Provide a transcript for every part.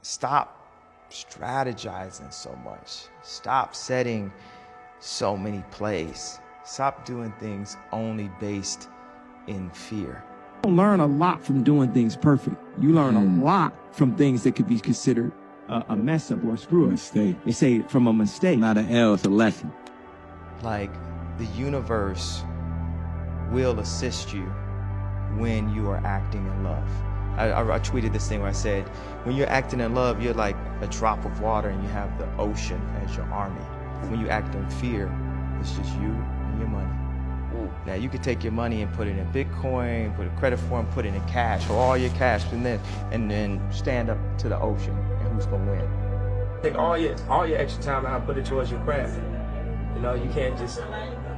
stop strategizing so much. Stop setting so many plays. Stop doing things only based in fear. You don't learn a lot from doing things perfect. You learn a lot from things that could be considered a mess up or a screw up. Mistake. They say from a mistake. Not an L, it's a lesson. Like, the universe will assist you when you are acting in love. I tweeted this thing where I said, when you're acting in love, you're like a drop of water and you have the ocean as your army. When you act in fear, it's just you and your money. Now, you could take your money and put it in Bitcoin, put a credit form, put it in cash, or all your cash, and then stand up to the ocean, and who's gonna win? Take all your extra time out and put it towards your craft. You know, you can't just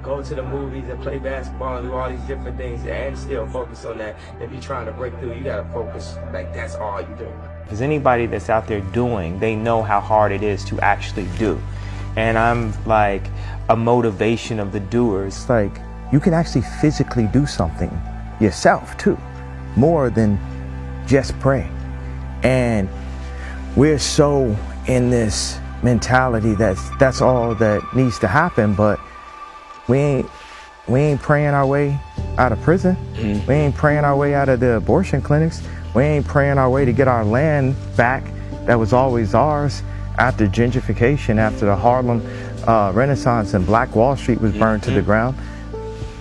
go to the movies and play basketball and do all these different things and still focus on that. If you're trying to break through, you gotta focus, like that's all you do. If there's anybody that's out there doing, they know how hard it is to actually do. And I'm like a motivation of the doers. It's like, you can actually physically do something yourself too, more than just pray. And we're so in this mentality that's all that needs to happen, but we ain't praying our way out of prison. We ain't praying our way out of the abortion clinics. We ain't praying our way to get our land back that was always ours after gentrification, after the Harlem Renaissance and Black Wall Street was burned to the ground.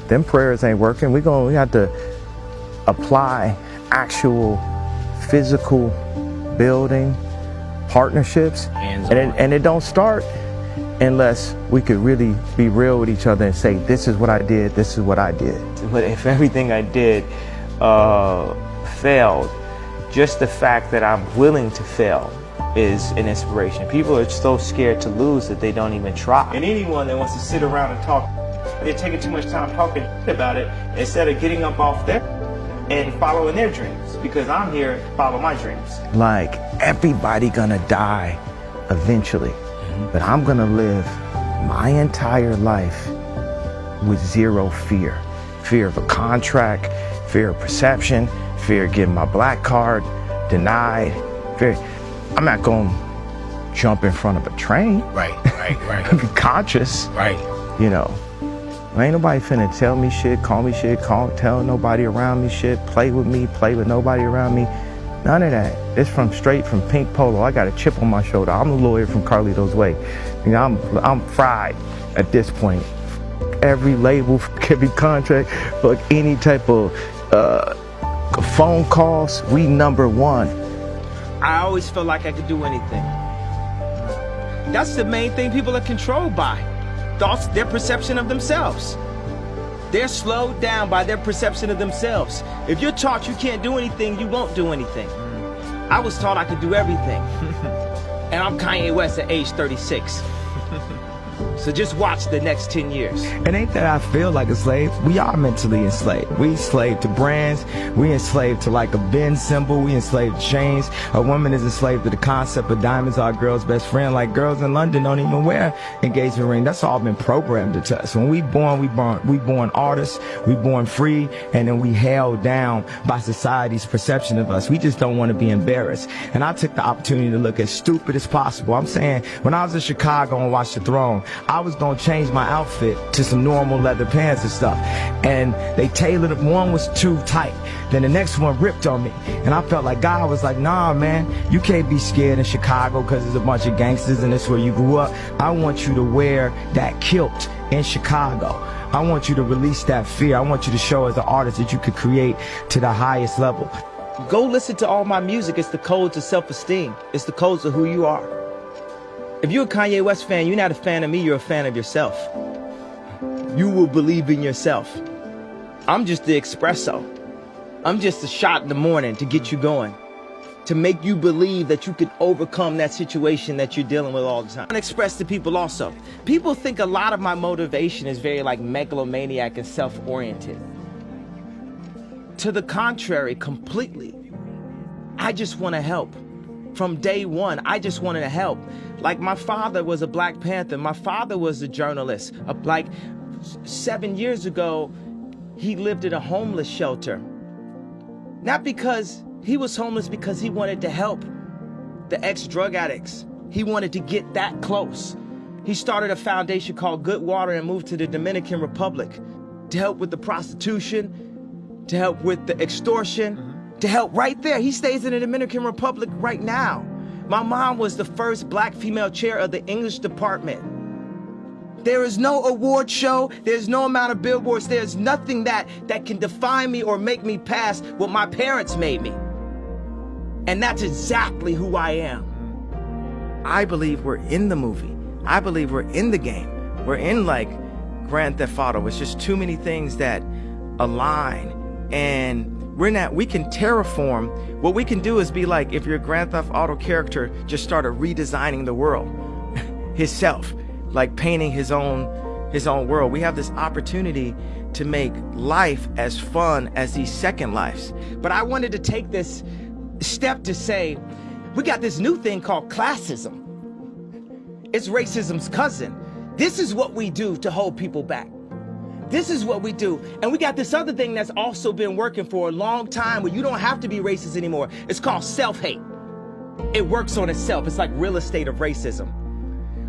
Them prayers ain't working. We have to apply actual physical building partnerships, and it don't start unless we could really be real with each other and say, this is what I did, this is what I did. But if everything I did failed, just the fact that I'm willing to fail is an inspiration. People are so scared to lose that they don't even try. And anyone that wants to sit around and talk, they're taking too much time talking about it instead of getting up off there and following their dreams, because I'm here to follow my dreams. Like, everybody gonna die eventually, but I'm gonna live my entire life with zero fear. Fear of a contract, fear of perception, fear of getting my black card denied. I'm not gonna jump in front of a train. Right. Be conscious. Right. You know. Ain't nobody finna tell me shit, call me shit, tell nobody around me shit, play with me, play with nobody around me. None of that. It's straight from Pink Polo. I got a chip on my shoulder. I'm a lawyer from Carlito's Way. You know, I'm fried at this point. Every label, every contract, like any type of phone calls, we #1. I always felt like I could do anything. That's the main thing people are controlled by. Thoughts, their perception of themselves. They're slowed down by their perception of themselves. If you're taught you can't do anything, you won't do anything. I was taught I could do everything. And I'm Kanye West at age 36. So just watch the next 10 years. It ain't that I feel like a slave. We are mentally enslaved. We enslaved to brands. We enslaved to like a Benz symbol. We enslaved to chains. A woman is enslaved to the concept of diamonds are a girl's best friend. Like girls in London don't even wear engagement ring. That's all been programmed into us. When we born artists. We born free, and then we held down by society's perception of us. We just don't want to be embarrassed. And I took the opportunity to look as stupid as possible. I'm saying, when I was in Chicago and watched The Throne, I was gonna change my outfit to some normal leather pants and stuff, and they tailored it. One was too tight, then the next one ripped on me, and I felt like God was like, nah man, you can't be scared in Chicago because there's a bunch of gangsters and it's where you grew up. I want you to wear that kilt in Chicago. I want you to release that fear. I want you to show as an artist that you could create to the highest level. Go listen to all my music. It's the codes of self-esteem. It's the codes of who you are. If you're a Kanye West fan, you're not a fan of me, you're a fan of yourself. You will believe in yourself. I'm just the espresso. I'm just a shot in the morning to get you going, to make you believe that you could overcome that situation that you're dealing with all the time. I express to people also. People think a lot of my motivation is very like megalomaniac and self-oriented. To the contrary, completely. I just want to help. From day one, I just wanted to help. Like, my father was a Black Panther. My father was a journalist. Like 7 years ago, he lived at a homeless shelter. Not because he was homeless, because he wanted to help. the ex-drug addicts. He wanted to get that close. He started a foundation called Good Water and moved to the Dominican Republic to help with the prostitution, to help with the extortion, to help right there. He stays in the Dominican Republic right now. My mom was the first black female chair of the English department. There is no award show, there's no amount of billboards, there's nothing that can define me or make me past what my parents made me. And that's exactly who I am. I believe we're in the movie. I believe we're in the game. We're in like Grand Theft Auto. It's just too many things that align, and we can terraform. What we can do is be like, if your Grand Theft Auto character just started redesigning the world himself, like painting his own world. We have this opportunity to make life as fun as these second lives. But I wanted to take this step to say, we got this new thing called classism. It's racism's cousin. This is what we do to hold people back. This is what we do. And we got this other thing that's also been working for a long time where you don't have to be racist anymore. It's called self-hate. It works on itself. It's like real estate of racism.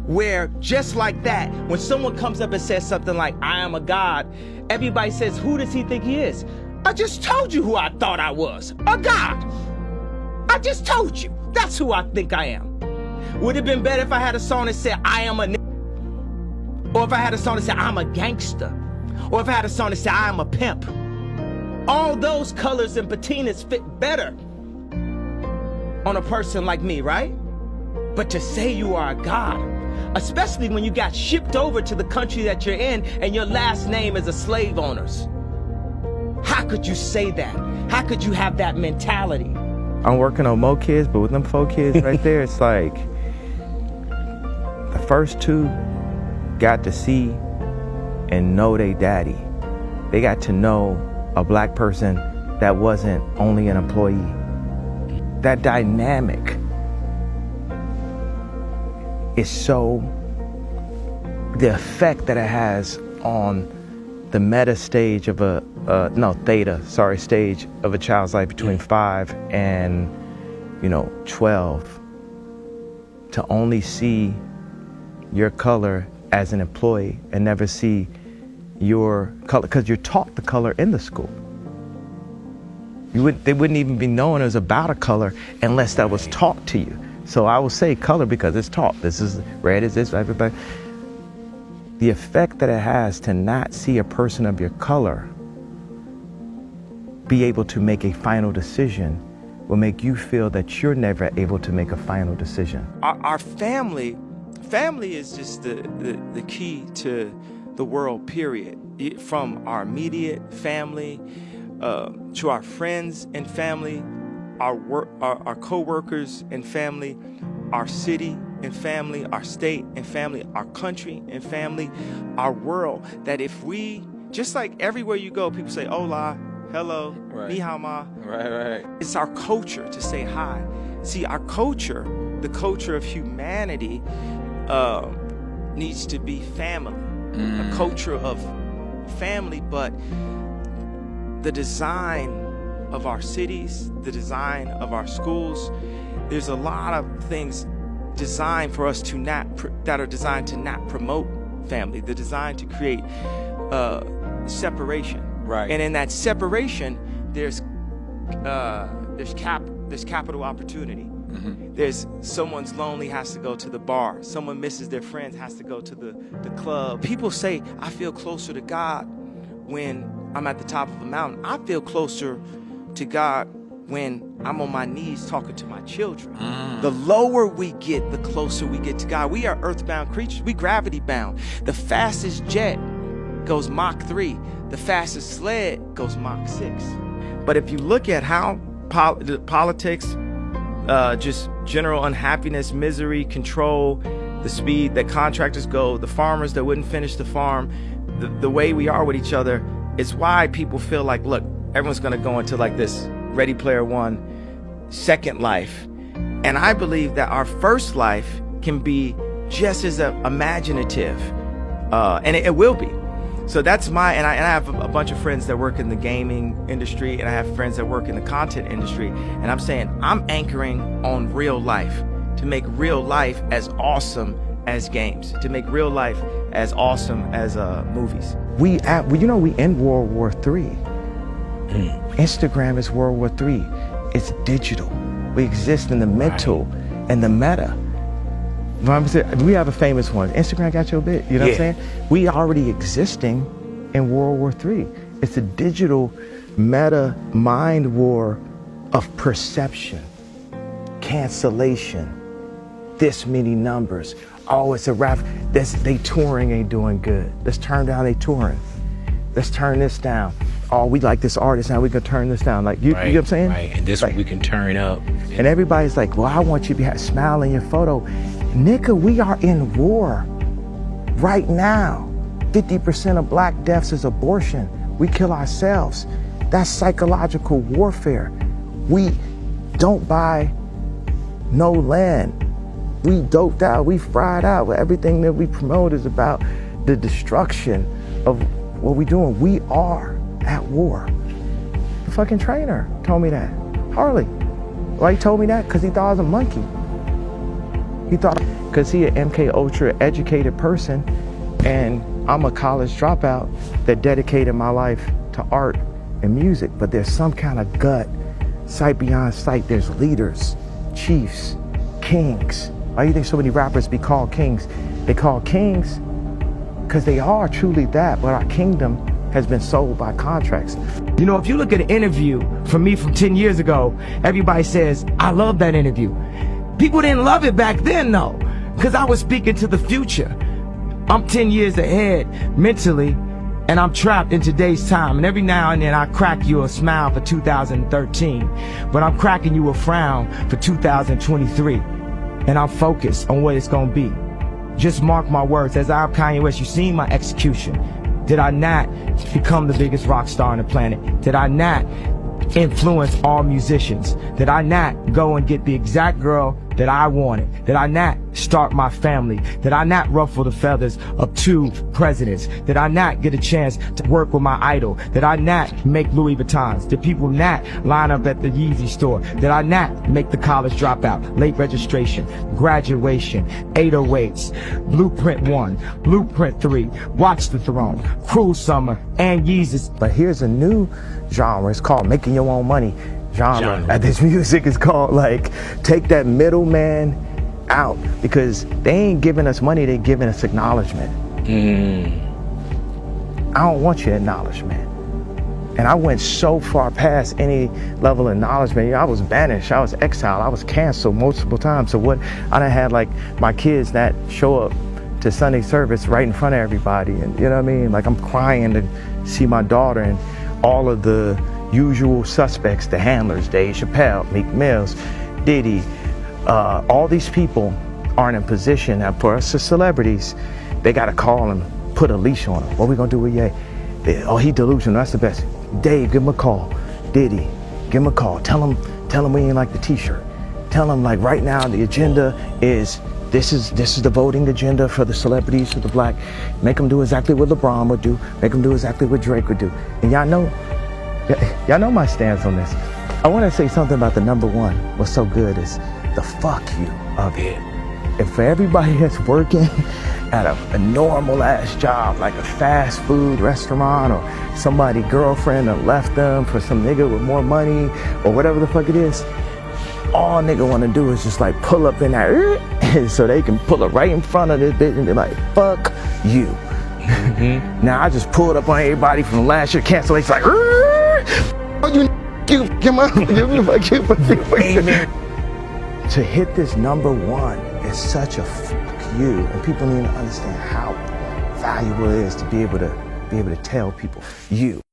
Where just like that, when someone comes up and says something like, I am a god, everybody says, who does he think he is? I just told you who I thought I was, a god. I just told you, that's who I think I am. Would it have been better if I had a song that said, I am a nigga? Or if I had a song that said, I'm a gangster? Or if I had a song that said, I am a pimp? All those colors and patinas fit better on a person like me, right? But to say you are a god, especially when you got shipped over to the country that you're in and your last name is a slave owner's. How could you say that? How could you have that mentality? I'm working on more kids, but with them 4 kids right there, it's like the first 2 got to see and know they daddy. They got to know a black person that wasn't only an employee. That dynamic is so, the effect that it has on the meta stage of stage of a child's life between 5 and 12, to only see your color as an employee and never see your color, because you're taught the color in the school. They wouldn't even be knowing it was about a color unless that was taught to you. So I will say color because it's taught. This is red, is this, everybody. The effect that it has to not see a person of your color be able to make a final decision will make you feel that you're never able to make a final decision. Our family is just the key to the world, period. From our immediate family to our friends and family, our co-workers and family, our city and family, our state and family, our country and family, our world. That if we, just like everywhere you go, people say hola, hello, right. Ni hao ma. Right. It's our culture to say hi. See, our culture, the culture of humanity, needs to be family. A culture of family, but the design of our cities, the design of our schools, there's a lot of things designed for us to that are designed to not promote family. They're designed to create separation. Right. And in that separation, there's capital opportunity. Mm-hmm. There's someone's lonely, has to go to the bar. Someone misses their friends, has to go to the club. People say, I feel closer to God when I'm at the top of a mountain. I feel closer to God when I'm on my knees talking to my children. The lower we get, the closer we get to God. We are earthbound creatures. We gravity bound. The fastest jet goes Mach 3. The fastest sled goes Mach 6. But if you look at how politics, just general unhappiness, misery, control, the speed that contractors go, the farmers that wouldn't finish the farm, the way we are with each other, it's why people feel like, look, everyone's going to go into like this Ready Player One second life. And I believe that our first life can be just as imaginative, and it will be. So that's and I have a bunch of friends that work in the gaming industry, and I have friends that work in the content industry, and I'm saying I'm anchoring on real life. to make real life as awesome as games, to make real life as awesome as movies. We in World War III. Instagram is World War III. It's digital. We exist in the mental and the meta. We have a famous one. Instagram got your bit. You know what I'm saying? We already existing in World War III. It's a digital meta mind war of perception, cancellation, this many numbers. Oh, it's a rap. They touring ain't doing good. Let's turn down they touring. Let's turn this down. Oh, we like this artist now, we can turn this down. Like, you know what I'm saying? Right, and this one we can turn up. And everybody's like, well, I want you to have a smile in your photo. Nigga, we are in war right now. 50% of black deaths is abortion. We kill ourselves. That's psychological warfare. We don't buy no land. We doped out, we fried out. Everything that we promote is about the destruction of what we're doing. We are at war. The fucking trainer told me that. Harley. Why he told me that? Because he thought I was a monkey. He thought, because he an MK Ultra educated person and I'm a college dropout that dedicated my life to art and music. But there's some kind of gut, sight beyond sight. There's leaders, chiefs, kings. Why do you think so many rappers be called kings? They call kings because they are truly that, but our kingdom has been sold by contracts. You know, if you look at an interview from me from 10 years ago, everybody says, I love that interview. People didn't love it back then though, because I was speaking to the future. I'm 10 years ahead mentally, and I'm trapped in today's time. And every now and then I crack you a smile for 2013, but I'm cracking you a frown for 2023. And I'm focused on what it's gonna be. Just mark my words, as I'm Kanye West, you've seen my execution. Did I not become the biggest rock star on the planet? Did I not influence all musicians? Did I not go and get the exact girl that I wanted? Did I not start my family? Did I not ruffle the feathers of 2 presidents? Did I not get a chance to work with my idol? Did I not make Louis Vuittons? Did people not line up at the Yeezy store? Did I not make the college dropout, late registration, graduation, 808s, Blueprint 1, Blueprint 3, Watch the Throne, Cruel Summer, and Yeezus? But here's a new genre. It's called making your own money genre. This music is called, like, take that middleman out, because they ain't giving us money, they giving us acknowledgement. I don't want your acknowledgement. And I went so far past any level of acknowledgement. I was banished, I was exiled, I was canceled multiple times. So what, I done had like my kids that show up to Sunday service right in front of everybody, and you know what I mean? Like, I'm crying to see my daughter, and all of the usual suspects, the handlers, Dave Chappelle, Meek Mills, Diddy, all these people aren't in position. Now, for us as celebrities, they got to call and put a leash on him. What we gonna do with Ye? Oh, he delusional, that's the best. Dave, give him a call. Diddy, give him a call. Tell him we ain't like the t-shirt. Tell him, like, right now the agenda is, this is the voting agenda for the celebrities, for the black. Make them do exactly what LeBron would do. Make them do exactly what Drake would do. And y'all know my stance on this. I want to say something about the number one. What's so good is the fuck you of it. And for everybody that's working at a normal ass job, like a fast food restaurant, or somebody girlfriend that left them for some nigga with more money, or whatever the fuck it is, all nigga want to do is just like pull up in that, so they can pull it right in front of this bitch and be like, fuck you. Now I just pulled up on everybody from last year, cancellation, like, to hit this number one is such a fuck you, and people need to understand how valuable it is to be able to tell people you.